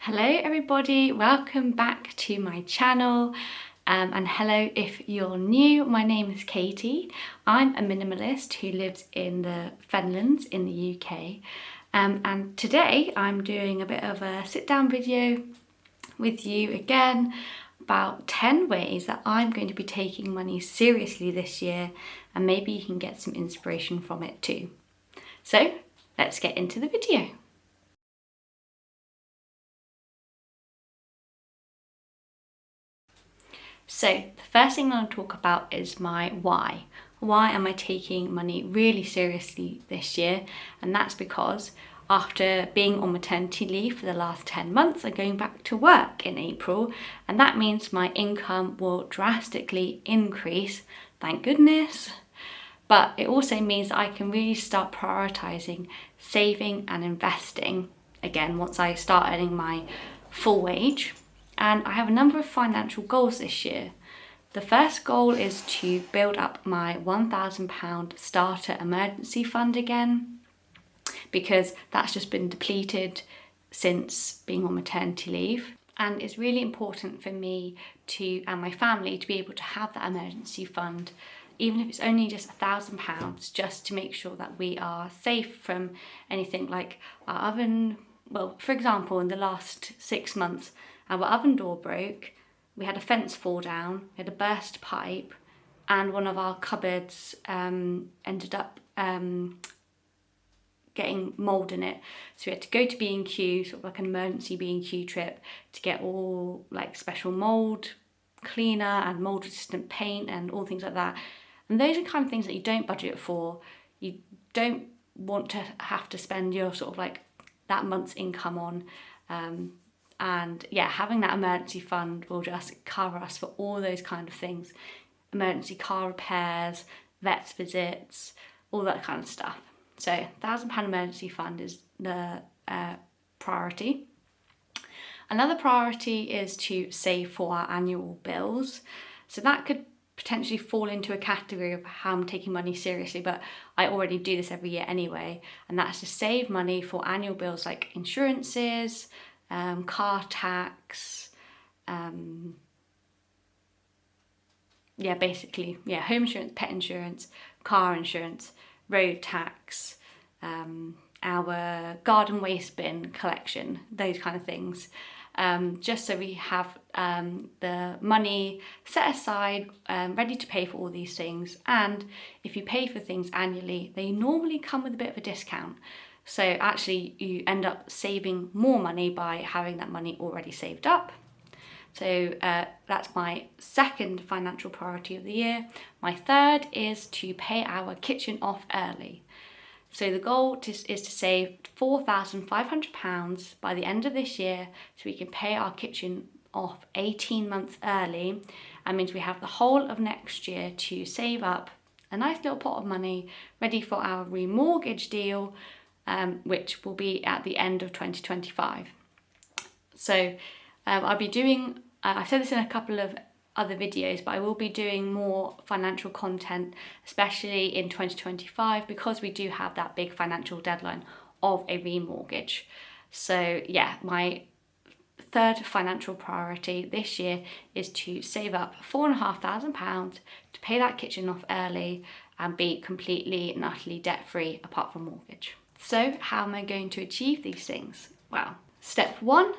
Hello everybody, welcome back to my channel and hello if you're new. My name is Katie. I'm a minimalist who lives in the Fenlands in the UK and today I'm doing a bit of a sit-down video with you again about 10 ways that I'm going to be taking money seriously this year, and maybe you can get some inspiration from it too. So let's get into the video. So the first thing I want to talk about is my why. Why am I taking money really seriously this year? And that's because after being on maternity leave for the last 10 months, I'm going back to work in April, and that means my income will drastically increase, thank goodness. But it also means that I can really start prioritizing saving and investing again once I start earning my full wage. And I have a number of financial goals this year. The first goal is to build up my £1,000 starter emergency fund again, because that's just been depleted since being on maternity leave. And it's really important for me and my family to be able to have that emergency fund, even if it's only just £1,000, just to make sure that we are safe from anything like our oven. Well, for example, in the last 6 months, our oven door broke, we had a fence fall down, we had a burst pipe, and one of our cupboards ended up getting mould in it. So we had to go to B&Q, sort of like an emergency B&Q trip, to get all like special mould cleaner and mould resistant paint and all things like that. And those are the kind of things that you don't budget for. You don't want to have to spend your sort of like that month's income on. And yeah, having that emergency fund will just cover us for all those kind of things. Emergency car repairs, vet's visits, all that kind of stuff. So £1,000 emergency fund is the priority. Another priority is to save for our annual bills. So that could potentially fall into a category of how I'm taking money seriously, but I already do this every year anyway. And that's to save money for annual bills like insurances, car tax, home insurance, pet insurance, car insurance, road tax, our garden waste bin collection, those kind of things. Just so we have the money set aside, ready to pay for all these things. And if you pay for things annually, they normally come with a bit of a discount. So actually you end up saving more money by having that money already saved up. So that's my second financial priority of the year. My third is to pay our kitchen off early. So the goal is to save £4,500 by the end of this year, so we can pay our kitchen off 18 months early. That means we have the whole of next year to save up a nice little pot of money ready for our remortgage deal, which will be at the end of 2025. So I'll be doing, I've said this in a couple of other videos, but I will be doing more financial content, especially in 2025, because we do have that big financial deadline of a remortgage. So yeah, my third financial priority this year is to save up £4,500 to pay that kitchen off early and be completely and utterly debt-free apart from mortgage. So how am I going to achieve these things? Well, step one,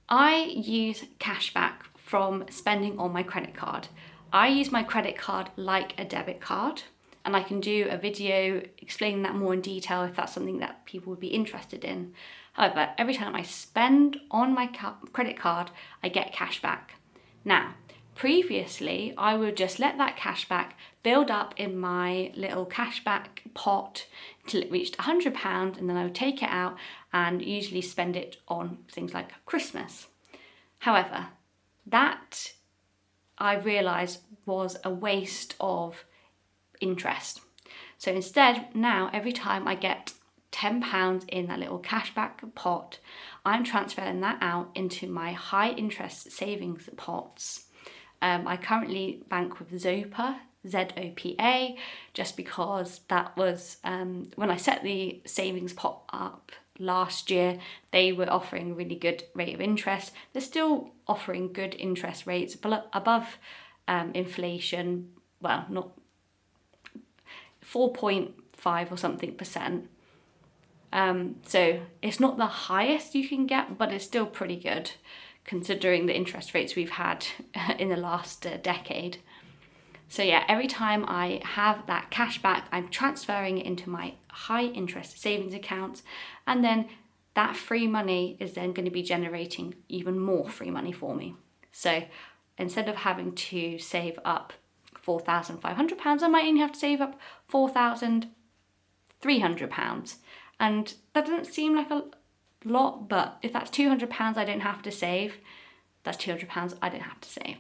I use cashback from spending on my credit card. I use my credit card like a debit card, and I can do a video explaining that more in detail if that's something that people would be interested in. However, every time I spend on my credit card, I get cash back. Now, previously, I would just let that cashback build up in my little cashback pot until it reached £100, and then I would take it out and usually spend it on things like Christmas. However, that I realised was a waste of interest. So instead, now every time I get £10 in that little cashback pot, I'm transferring that out into my high interest savings pots. I currently bank with Zopa, Z-O-P-A, just because that was, when I set the savings pot up last year, they were offering a really good rate of interest. They're still offering good interest rates above inflation. Well, not 4.5 or something percent. So it's not the highest you can get, but it's still pretty good considering the interest rates we've had in the last decade. So yeah, every time I have that cash back, I'm transferring it into my high interest savings accounts, and then that free money is then going to be generating even more free money for me. So instead of having to save up £4,500, I might only have to save up £4,300. And that doesn't seem like a lot, but if that's £200 I don't have to save, that's £200 I don't have to save.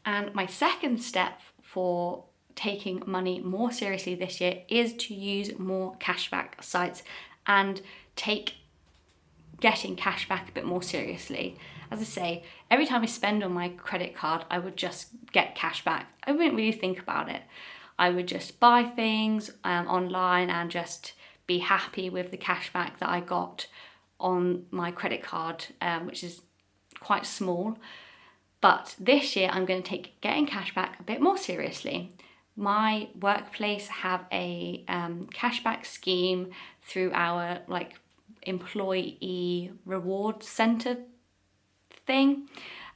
And my second step for taking money more seriously this year is to use more cashback sites and take getting cashback a bit more seriously. As I say, every time I spend on my credit card, I would just get cashback. I wouldn't really think about it. I would just buy things online and just be happy with the cashback that I got on my credit card, which is quite small. But this year I'm going to take getting cashback a bit more seriously. My workplace have a cashback scheme through our employee reward center thing,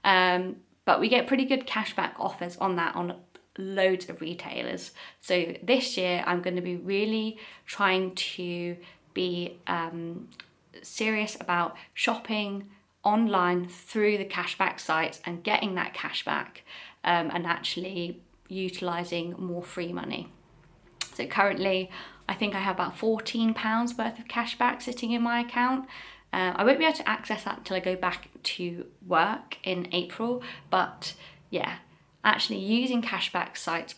but we get pretty good cashback offers on that on loads of retailers. So this year I'm going to be really trying to be serious about shopping online through the cashback sites and getting that cashback and actually utilising more free money. So currently I think I have about £14 worth of cashback sitting in my account. I won't be able to access that until I go back to work in April, but yeah, actually using cashback sites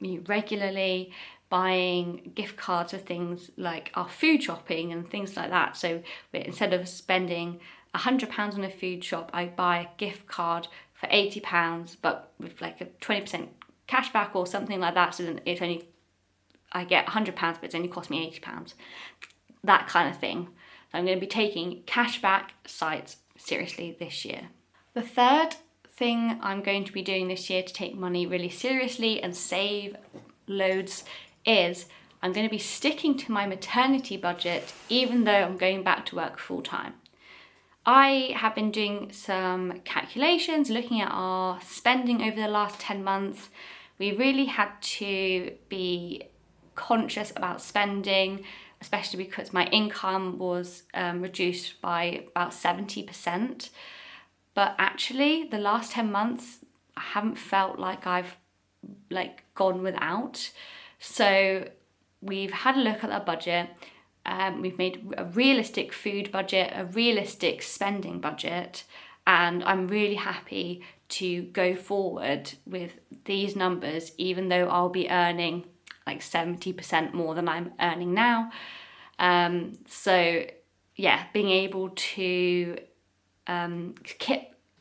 regularly, buying gift cards for things like our food shopping and things like that. So instead of spending £100 on a food shop, I buy a gift card for £80, but with like a 20% cashback or something like that. So then I get £100, but it's only cost me £80. That kind of thing. So I'm going to be taking cashback sites seriously this year. The third thing I'm going to be doing this year to take money really seriously and save loads is I'm going to be sticking to my maternity budget even though I'm going back to work full time. I have been doing some calculations, looking at our spending over the last 10 months. We really had to be conscious about spending, especially because my income was reduced by about 70%. But actually, the last 10 months, I haven't felt like I've gone without. So we've had a look at our budget. We've made a realistic food budget, a realistic spending budget, and I'm really happy to go forward with these numbers, even though I'll be earning like 70% more than I'm earning now. So yeah, being able to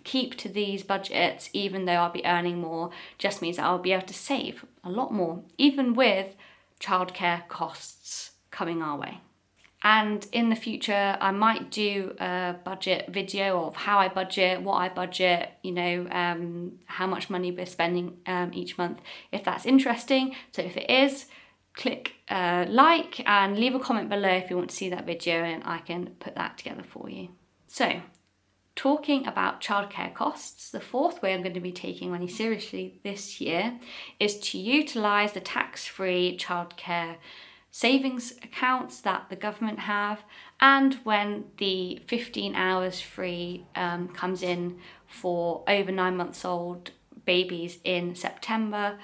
keep to these budgets, even though I'll be earning more, just means that I'll be able to save a lot more, even with childcare costs coming our way. And in the future, I might do a budget video of how I budget, what I budget, how much money we're spending each month, if that's interesting. So if it is, click like and leave a comment below if you want to see that video, and I can put that together for you. So, talking about childcare costs, the fourth way I'm going to be taking money seriously this year is to utilise the tax-free childcare savings accounts that the government have, and when the 15 hours free comes in for over 9 months old babies in September,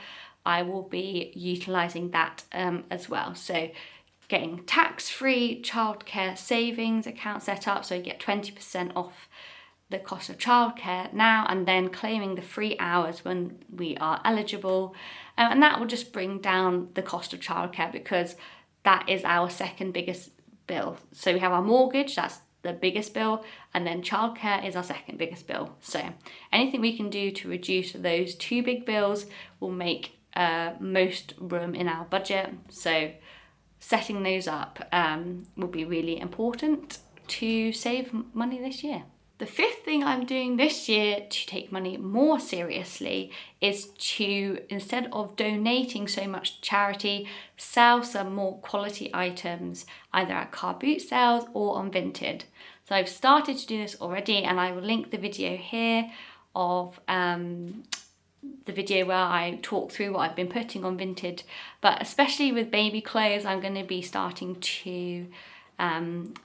I will be utilising that as well. So getting tax-free childcare savings account set up, so you get 20% off the cost of childcare now, and then claiming the free hours when we are eligible, and that will just bring down the cost of childcare because that is our second biggest bill. So we have our mortgage, that's the biggest bill, and then childcare is our second biggest bill. So anything we can do to reduce those two big bills will make most room in our budget. So setting those up will be really important to save money this year. The fifth thing I'm doing this year to take money more seriously is to, instead of donating so much to charity, sell some more quality items, either at car boot sales or on Vinted. So I've started to do this already, and I will link the video here of the video where I talk through what I've been putting on Vinted. But especially with baby clothes, I'm going to be starting to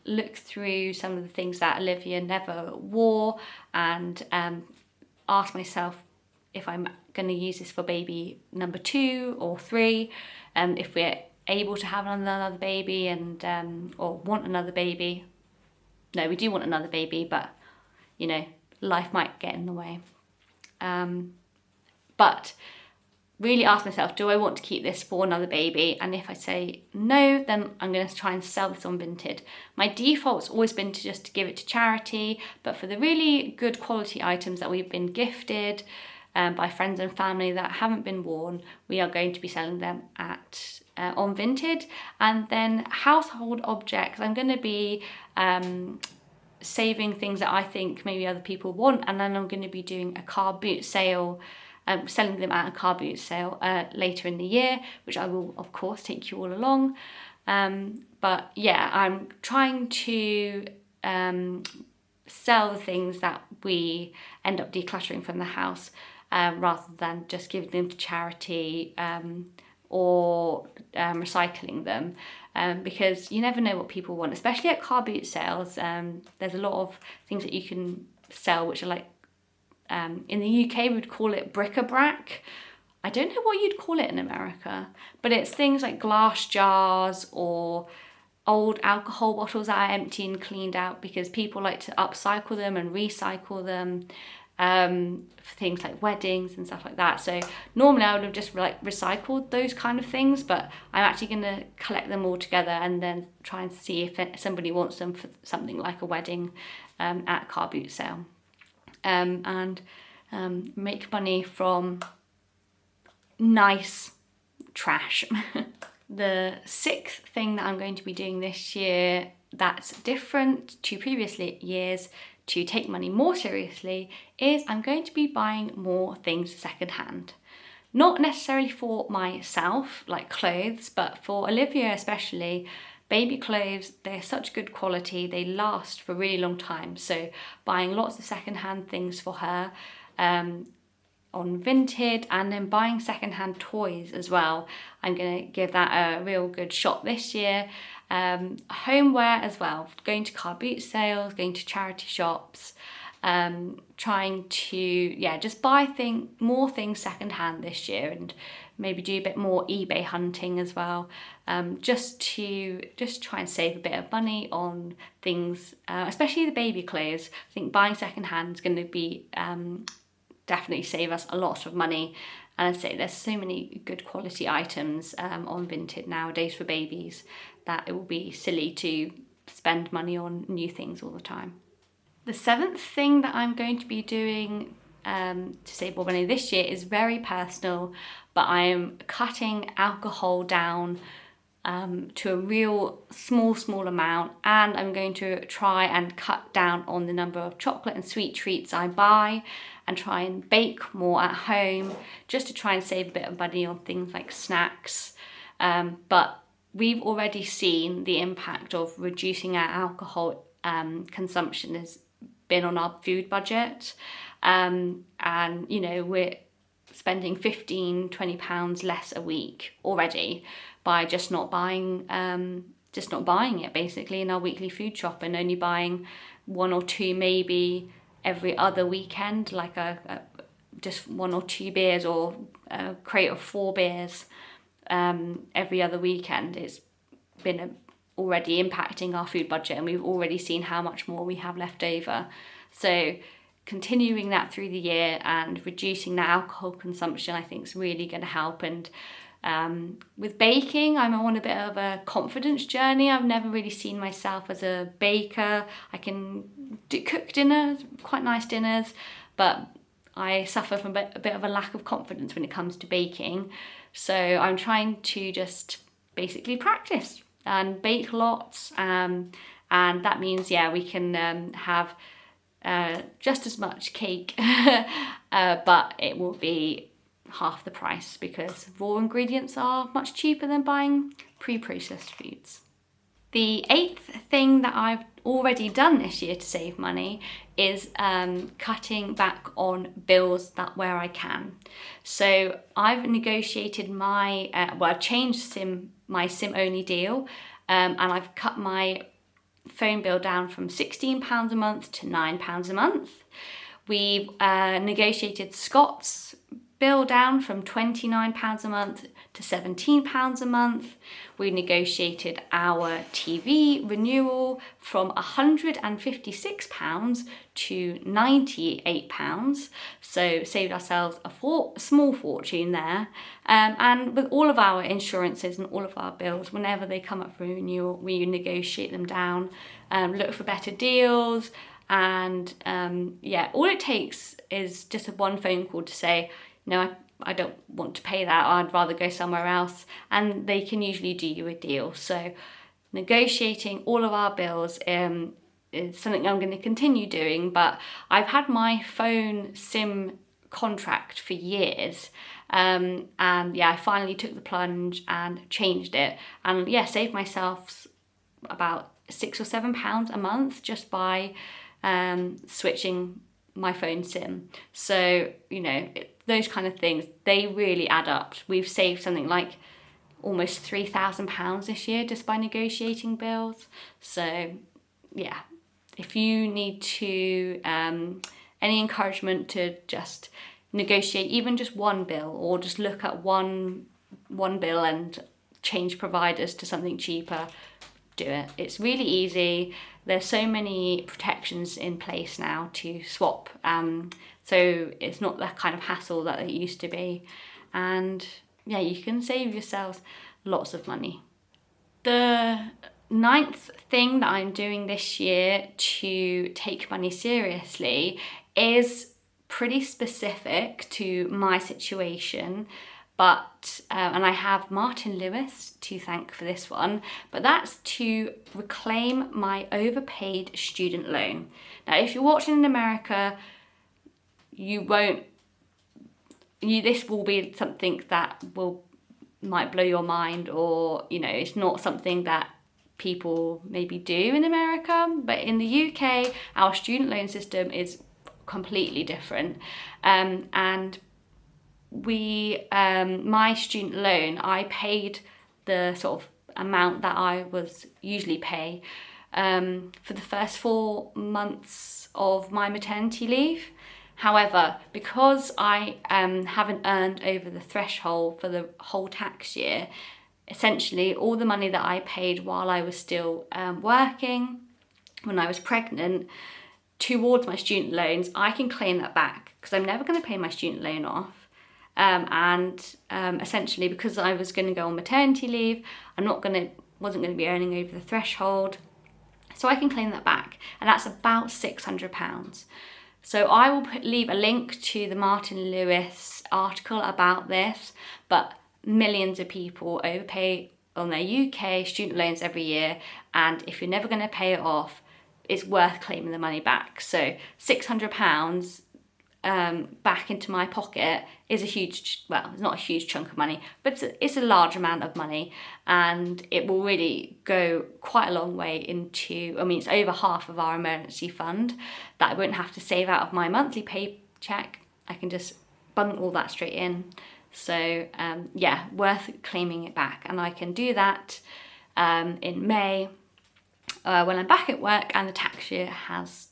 look through some of the things that Olivia never wore, and ask myself if I'm going to use this for baby number 2 or 3, if we're able to have another baby and or want another baby. No, we do want another baby, but you know, life might get in the way. But really ask myself, do I want to keep this for another baby? And if I say no, then I'm going to try and sell this on Vinted. My default's always been to just give it to charity, but for the really good quality items that we've been gifted by friends and family that haven't been worn, we are going to be selling them at on Vinted. And then household objects, I'm going to be saving things that I think maybe other people want, and then I'm going to be doing a car boot sale, selling them at a car boot sale later in the year, which I will of course take you all along. But yeah, I'm trying to sell the things that we end up decluttering from the house, rather than just giving them to charity or recycling them, because you never know what people want, especially at car boot sales. There's a lot of things that you can sell which are like, in the UK we would call it bric-a-brac. I don't know what you'd call it in America, but it's things like glass jars or old alcohol bottles that are empty and cleaned out, because people like to upcycle them and recycle them for things like weddings and stuff like that. So normally I would have just like recycled those kind of things, but I'm actually going to collect them all together and then try and see if somebody wants them for something like a wedding at car boot sale. And make money from nice trash. The sixth thing that I'm going to be doing this year that's different to previous years to take money more seriously is I'm going to be buying more things secondhand. Not necessarily for myself, like clothes, but for Olivia especially. Baby clothes, they're such good quality, they last for a really long time. So buying lots of secondhand things for her on Vinted, and then buying secondhand toys as well. I'm going to give that a real good shot this year. Homeware as well, going to car boot sales, going to charity shops, trying to just buy more things secondhand this year, and maybe do a bit more eBay hunting as well, just to try and save a bit of money on things, especially the baby clothes. I think buying secondhand is going to be definitely save us a lot of money. And I'd say there's so many good quality items on Vinted nowadays for babies that it will be silly to spend money on new things all the time. The seventh thing that I'm going to be doing to save more money this year is very personal, but I am cutting alcohol down to a real small amount, and I'm going to try and cut down on the number of chocolate and sweet treats I buy, and try and bake more at home, just to try and save a bit of money on things like snacks. But we've already seen the impact of reducing our alcohol consumption has been on our food budget, and we're spending £15-20 less a week already by just not buying it basically in our weekly food shop, and only buying 1 or 2 maybe every other weekend, like just 1 or 2 beers or a crate of 4 beers every other weekend. It's been already impacting our food budget, and we've already seen how much more we have left over. So continuing that through the year and reducing that alcohol consumption, I think is really going to help. And with baking, I'm on a bit of a confidence journey. I've never really seen myself as a baker. I can cook dinners, quite nice dinners, but I suffer from a bit of a lack of confidence when it comes to baking. So I'm trying to just basically practice and bake lots. And that means, we can have just as much cake, but it will be half the price because raw ingredients are much cheaper than buying pre-processed foods. The 8th thing that I've already done this year to save money is cutting back on bills where I can. So I've negotiated I've changed my SIM only deal, and I've cut my phone bill down from £16 a month to £9 a month. We've negotiated Scott's bill down from £29 a month to £17 a month. We negotiated our TV renewal from £156 to £98, so saved ourselves a small fortune there. And with all of our insurances and all of our bills, whenever they come up for renewal, we negotiate them down, look for better deals, and all it takes is just one phone call to say, no, I don't want to pay that, I'd rather go somewhere else, and they can usually do you a deal. So negotiating all of our bills is something I'm going to continue doing, but I've had my phone SIM contract for years, and I finally took the plunge and changed it, and saved myself about £6 or £7 a month just by switching my phone SIM. So those kind of things, they really add up. We've saved something like almost £3,000 this year just by negotiating bills. So if you need to any encouragement to just negotiate even just one bill, or just look at one bill and change providers to something cheaper, do it. It's really easy. There's so many protections in place now to swap, so it's not that kind of hassle that it used to be, and you can save yourselves lots of money. The 9th thing that I'm doing this year to take money seriously is pretty specific to my situation, but and I have Martin Lewis to thank for this one, but that's to reclaim my overpaid student loan. Now, if you're watching in America, this will be something that might blow your mind, or it's not something that people maybe do in America, but in the UK our student loan system is completely different, and my student loan, I paid the sort of amount that I was usually pay for the first 4 months of my maternity leave. However, because I haven't earned over the threshold for the whole tax year, essentially all the money that I paid while I was still working, when I was pregnant, towards my student loans, I can claim that back because I'm never going to pay my student loan off. Essentially, because I was going to go on maternity leave, wasn't going to be earning over the threshold, so I can claim that back, and that's about £600. So I will leave a link to the Martin Lewis article about this, but millions of people overpay on their UK student loans every year, and if you're never going to pay it off, it's worth claiming the money back. So £600 back into my pocket is it's not a huge chunk of money, but it's a large amount of money, and it will really go quite a long way into, it's over half of our emergency fund that I won't have to save out of my monthly paycheck. I can just bung all that straight in. So worth claiming it back, and I can do that in May when I'm back at work and the tax year has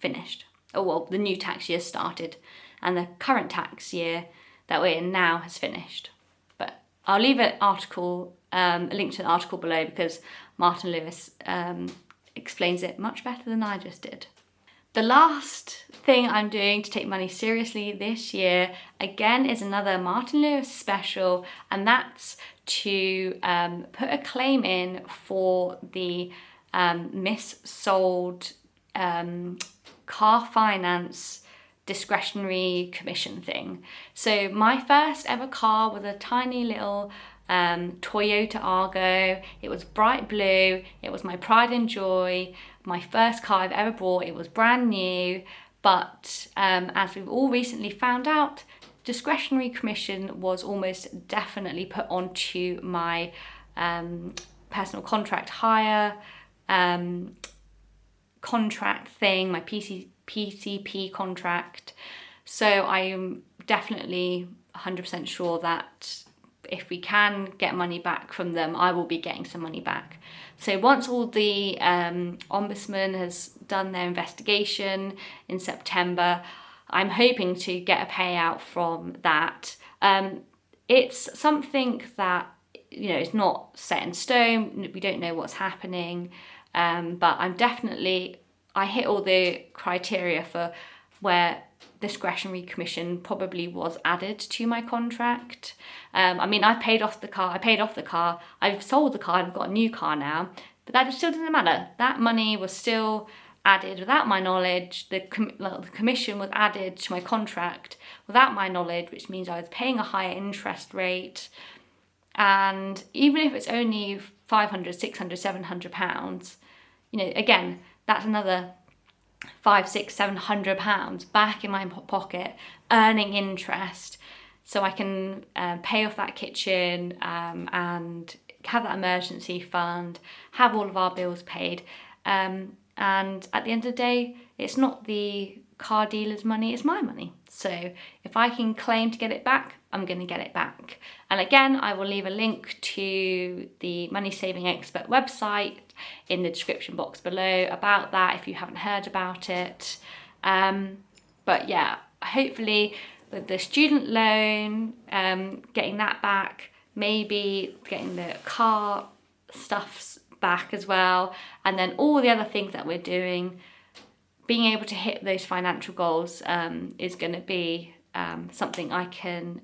finished. The new tax year started, and the current tax year that we're in now has finished. But I'll leave a link to the article below, because Martin Lewis explains it much better than I just did. The last thing I'm doing to take money seriously this year, again, is another Martin Lewis special, and that's to put a claim in for the missold car finance discretionary commission thing. So my first ever car was a tiny little Toyota Argo. It was bright blue. It was my pride and joy, my first car I've ever bought. It was brand new, but as we've all recently found out, discretionary commission was almost definitely put onto my personal contract hire contract thing, my PCP contract. So I am definitely 100% sure that if we can get money back from them, I will be getting some money back. So once all the Ombudsman has done their investigation in September, I'm hoping to get a payout from that. It's something that, you know, it's not set in stone. We don't know what's happening, but I hit all the criteria for where discretionary commission probably was added to my contract. I mean, I paid off the car, I've sold the car, I've got a new car now, but that still doesn't matter. That money was still added without my knowledge. The commission was added to my contract without my knowledge, which means I was paying a higher interest rate. And even if it's only £500, £600, £700, you know, again, that's another £500, £600, £700 back in my pocket, earning interest, so I can pay off that kitchen and have that emergency fund, have all of our bills paid. And at the end of the day, it's not the car dealer's money, it's my money. So if I can claim to get it back, I'm going to get it back. And again, I will leave a link to the Money Saving Expert website in the description box below about that if you haven't heard about it. But yeah, hopefully with the student loan, getting that back, maybe getting the car stuff back as well, and then all the other things that we're doing, being able to hit those financial goals is going to be something I can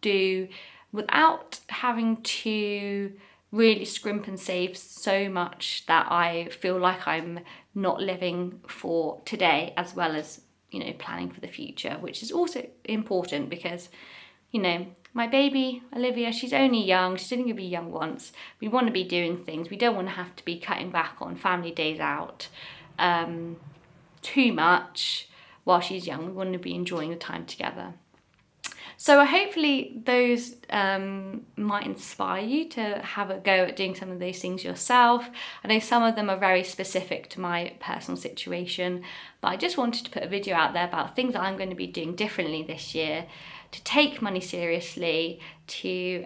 do without having to really scrimp and save so much that I feel like I'm not living for today, as well as, you know, planning for the future, which is also important because, you know, my baby Olivia, she's only young, she's only going to be young once. We want to be doing things. We don't want to have to be cutting back on family days out too much while she's young. We want to be enjoying the time together. So hopefully those might inspire you to have a go at doing some of those things yourself. I know some of them are very specific to my personal situation, but I just wanted to put a video out there about things I'm going to be doing differently this year to take money seriously, to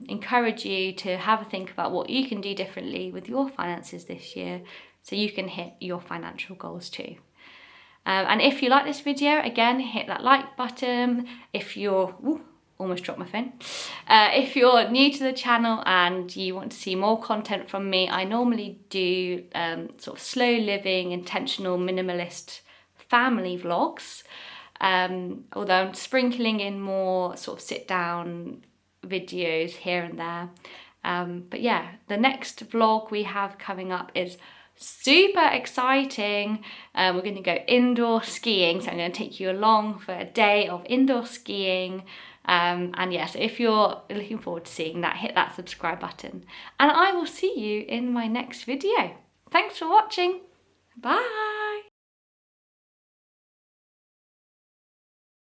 encourage you to have a think about what you can do differently with your finances this year so you can hit your financial goals too. And if you like this video, again, hit that like button. If you're, almost dropped my phone. If you're new to the channel and you want to see more content from me, I normally do sort of slow living, intentional, minimalist family vlogs. Although I'm sprinkling in more sort of sit down videos here and there. But yeah, the next vlog we have coming up is super exciting. We're going to go indoor skiing, so I'm going to take you along for a day of indoor skiing. And yeah, so if you're looking forward to seeing that, hit that subscribe button. And I will see you in my next video. Thanks for watching. Bye.